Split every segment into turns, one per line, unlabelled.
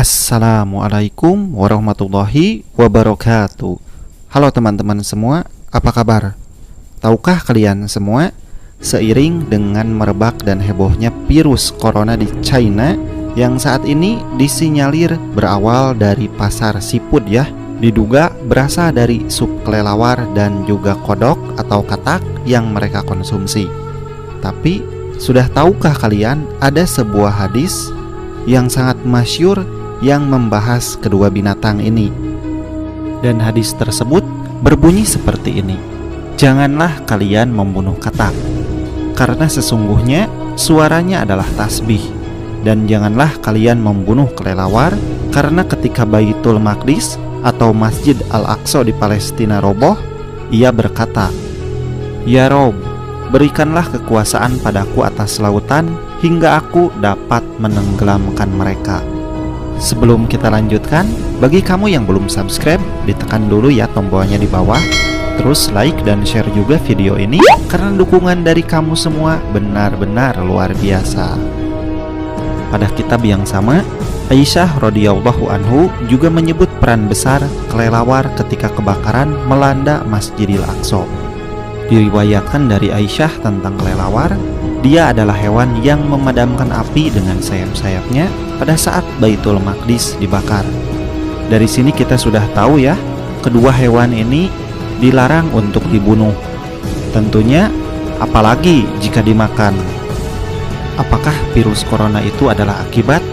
Assalamualaikum warahmatullahi wabarakatuh. Halo teman-teman semua, apa kabar? Tahukah kalian semua, seiring dengan merebak dan hebohnya virus corona di China yang saat ini disinyalir berawal dari pasar siput ya, diduga berasal dari sup kelelawar dan juga kodok atau katak yang mereka konsumsi. Tapi sudah tahukah kalian ada sebuah hadis yang sangat masyhur yang membahas kedua binatang ini? Dan hadis tersebut berbunyi seperti ini: janganlah kalian membunuh katak, karena sesungguhnya suaranya adalah tasbih. Dan janganlah kalian membunuh kelelawar, karena ketika Baitul Maqdis atau Masjid Al-Aqsa di Palestina roboh, ia berkata, "Ya Rob, berikanlah kekuasaan padaku atas lautan hingga aku dapat menenggelamkan mereka." Sebelum kita lanjutkan, bagi kamu yang belum subscribe, ditekan dulu ya tombolnya di bawah. Terus like dan share juga video ini, karena dukungan dari kamu semua benar-benar luar biasa. Pada kitab yang sama, Aisyah radhiyallahu anhu juga menyebut peran besar kelelawar ketika kebakaran melanda Masjidil Aqsa. Diriwayatkan dari Aisyah tentang kelelawar, dia adalah hewan yang memadamkan api dengan sayap-sayapnya pada saat Baitul Maqdis dibakar. Dari sini kita sudah tahu ya, kedua hewan ini dilarang untuk dibunuh. Tentunya apalagi jika dimakan. Apakah virus corona itu adalah akibat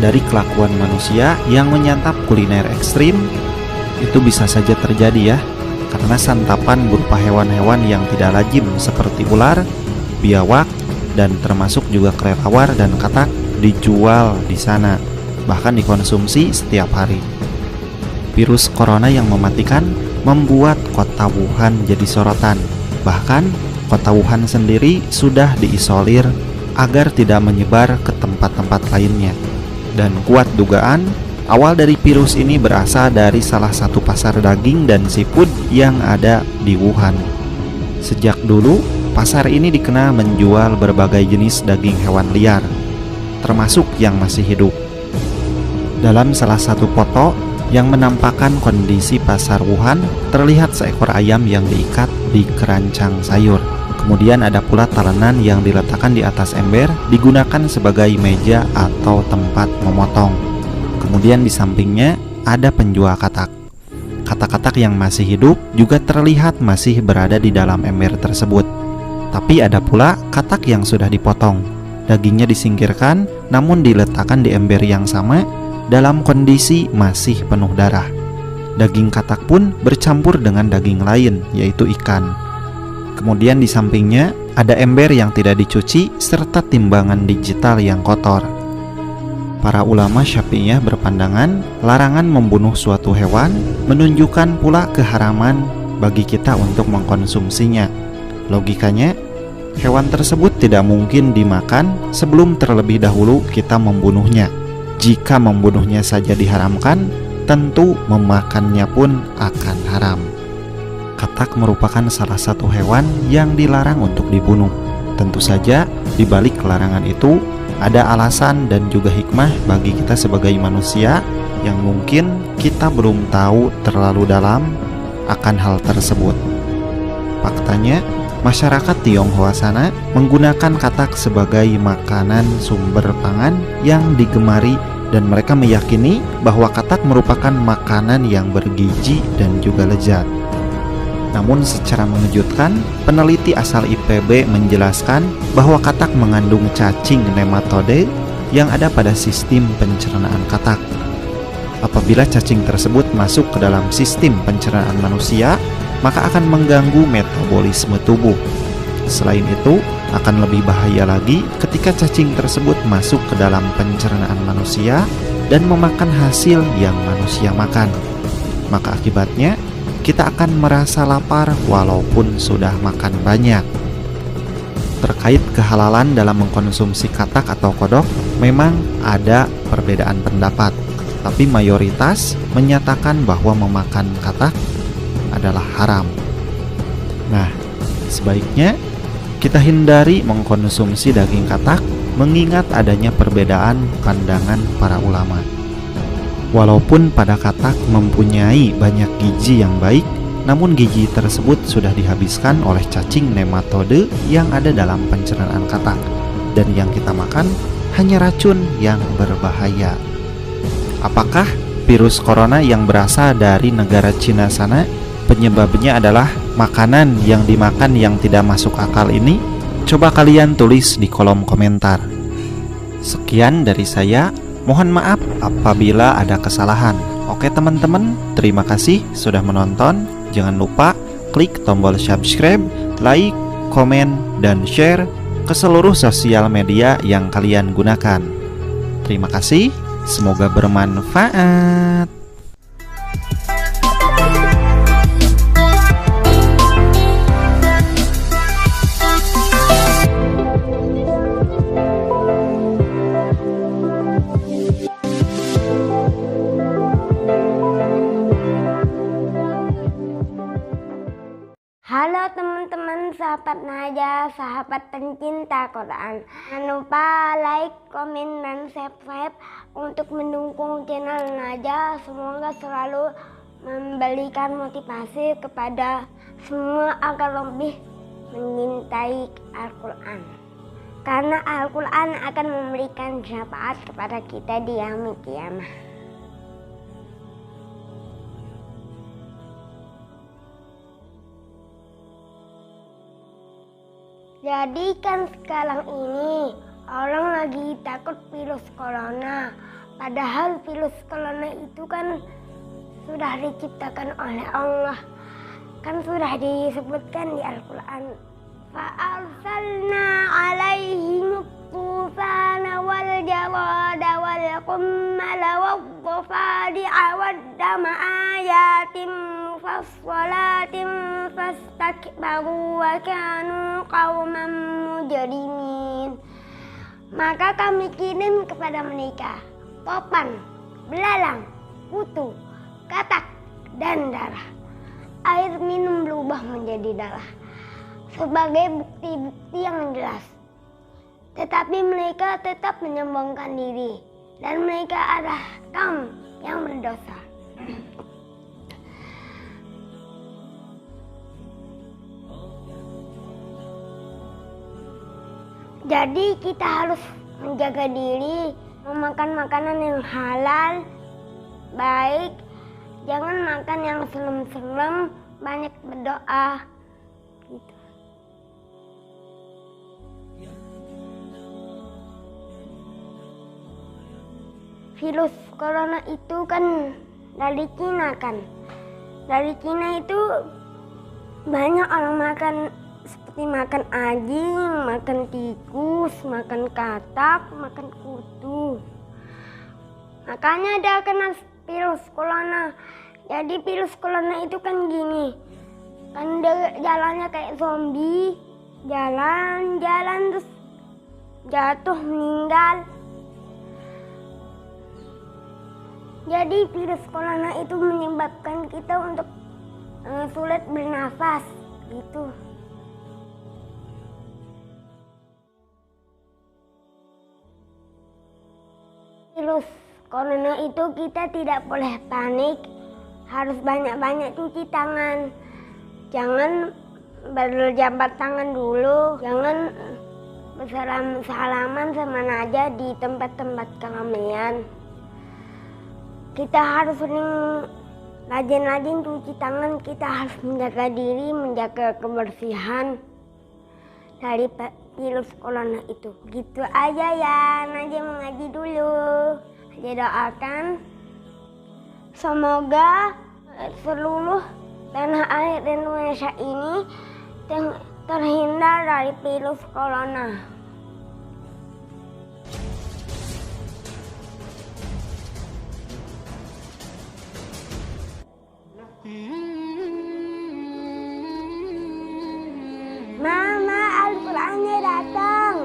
dari kelakuan manusia yang menyantap kuliner ekstrim? Itu bisa saja terjadi ya, karena santapan berupa hewan-hewan yang tidak lazim seperti ular, biawak, dan termasuk juga kelelawar dan katak dijual di sana, bahkan dikonsumsi setiap hari. Virus corona yang mematikan membuat kota Wuhan jadi sorotan. Bahkan kota Wuhan sendiri sudah diisolir agar tidak menyebar ke tempat-tempat lainnya. Dan kuat dugaan awal dari virus ini berasal dari salah satu pasar daging dan seafood yang ada di Wuhan. Sejak dulu, pasar ini dikenal menjual berbagai jenis daging hewan liar, termasuk yang masih hidup. Dalam salah satu foto yang menampakkan kondisi pasar Wuhan, terlihat seekor ayam yang diikat di kerancang sayur. Kemudian ada pula talenan yang diletakkan di atas ember, digunakan sebagai meja atau tempat memotong. Kemudian di sampingnya ada penjual katak. Katak-katak yang masih hidup juga terlihat masih berada di dalam ember tersebut. Tapi ada pula katak yang sudah dipotong. Dagingnya disingkirkan, namun diletakkan di ember yang sama dalam kondisi masih penuh darah. Daging katak pun bercampur dengan daging lain, yaitu ikan. Kemudian di sampingnya ada ember yang tidak dicuci serta timbangan digital yang kotor. Para ulama Syafi'iyah berpandangan larangan membunuh suatu hewan menunjukkan pula keharaman bagi kita untuk mengkonsumsinya. Logikanya, hewan tersebut tidak mungkin dimakan sebelum terlebih dahulu kita membunuhnya. Jika membunuhnya saja diharamkan, tentu memakannya pun akan haram. Katak merupakan salah satu hewan yang dilarang untuk dibunuh. Tentu saja di balik larangan itu ada alasan dan juga hikmah bagi kita sebagai manusia yang mungkin kita belum tahu terlalu dalam akan hal tersebut. Faktanya, masyarakat Tionghoa sana menggunakan katak sebagai makanan sumber pangan yang digemari, dan mereka meyakini bahwa katak merupakan makanan yang bergizi dan juga lezat. Namun secara mengejutkan, peneliti asal IPB menjelaskan bahwa katak mengandung cacing nematode yang ada pada sistem pencernaan katak. Apabila cacing tersebut masuk ke dalam sistem pencernaan manusia, maka akan mengganggu metabolisme tubuh. Selain itu, akan lebih bahaya lagi ketika cacing tersebut masuk ke dalam pencernaan manusia dan memakan hasil yang manusia makan. Maka akibatnya, kita akan merasa lapar walaupun sudah makan banyak. Terkait kehalalan dalam mengkonsumsi katak atau kodok, memang ada perbedaan pendapat, tapi mayoritas menyatakan bahwa memakan katak adalah haram. Nah, sebaiknya kita hindari mengkonsumsi daging katak mengingat adanya perbedaan pandangan para ulama. Walaupun pada katak mempunyai banyak gizi yang baik, namun gizi tersebut sudah dihabiskan oleh cacing nematode yang ada dalam pencernaan katak, dan yang kita makan hanya racun yang berbahaya. Apakah virus corona yang berasal dari negara Cina sana penyebabnya adalah makanan yang dimakan yang tidak masuk akal ini? Coba kalian tulis di kolom komentar. Sekian dari saya. Mohon maaf apabila ada kesalahan. Oke teman-teman, terima kasih sudah menonton. Jangan lupa klik tombol subscribe, like, komen, dan share ke seluruh sosial media yang kalian gunakan. Terima kasih, semoga bermanfaat.
Halo teman-teman, sahabat Naja, sahabat pencinta Quran. Jangan lupa like, komen, dan subscribe untuk mendukung channel Naja. Semoga selalu memberikan motivasi kepada semua agar lebih mencintai Al-Quran. Karena Al-Quran akan memberikan syafaat kepada kita di yaumil qiyamah. Jadi kan sekarang ini orang lagi takut virus corona. Padahal virus corona itu kan sudah diciptakan oleh Allah. Kan sudah disebutkan di Al-Quran. Fa'arsalna alaihim tufana wal jarada wal qummala wal dhafadi'a wad dama ayatim mufassalatin fastakbaru wa kanu qauman mujrimin. Maka kami kirim kepada mereka topan, belalang, kutu, katak, dan darah. Air minum berubah menjadi darah sebagai bukti-bukti yang jelas. Tetapi mereka tetap menyombongkan diri, dan mereka adalah kaum yang berdosa. Jadi kita harus menjaga diri, memakan makanan yang halal, baik. Jangan makan yang serem-serem, banyak berdoa. Gitu. Virus corona itu kan dari Cina kan. Dari Cina itu banyak orang makan seperti makan anjing, makan tikus, makan katak, makan kutu. Makanya ada kena virus corona. Jadi virus corona itu kan gini, kan jalannya kayak zombie, jalan terus jatuh meninggal. Jadi virus corona itu menyebabkan kita untuk sulit bernafas gitu. Virus corona itu kita tidak boleh panik, harus banyak-banyak cuci tangan. Jangan berjabat tangan dulu, jangan bersalam-salaman sama Naja di tempat-tempat keramaian. Kita harus sering rajin-rajin cuci tangan, kita harus menjaga diri, menjaga kebersihan dari virus corona itu. Gitu aja ya, Naja mengaji dulu. Naja doakan semoga seluruh tanah air Indonesia ini terhindar dari virus corona. Mama, Al-Qurannya datang.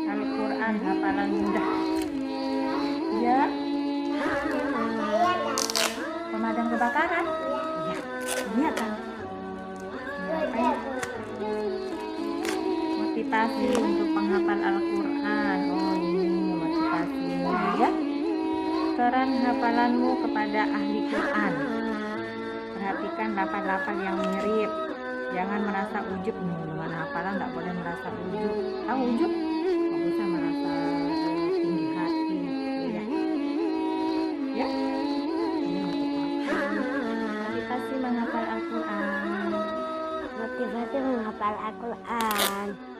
Al-Quran hafalan mudah. Ya. Pemadam kebakaran. Ya. Iya kan. Motivasi untuk penghafal Al-Quran. Oh, ini motivasinya ya. Peran hafalanmu kepada ahli Quran. Perhatikan lafal-lafal yang mirip. Jangan merasa ujub. Dengan hafalan nggak boleh merasa ujub. Tahu ujub? Nggak bisa merasa tinggi hati gitu ya. Ya. Motivasi menghafal Al-Quran.
Motivasi menghafal Al-Quran.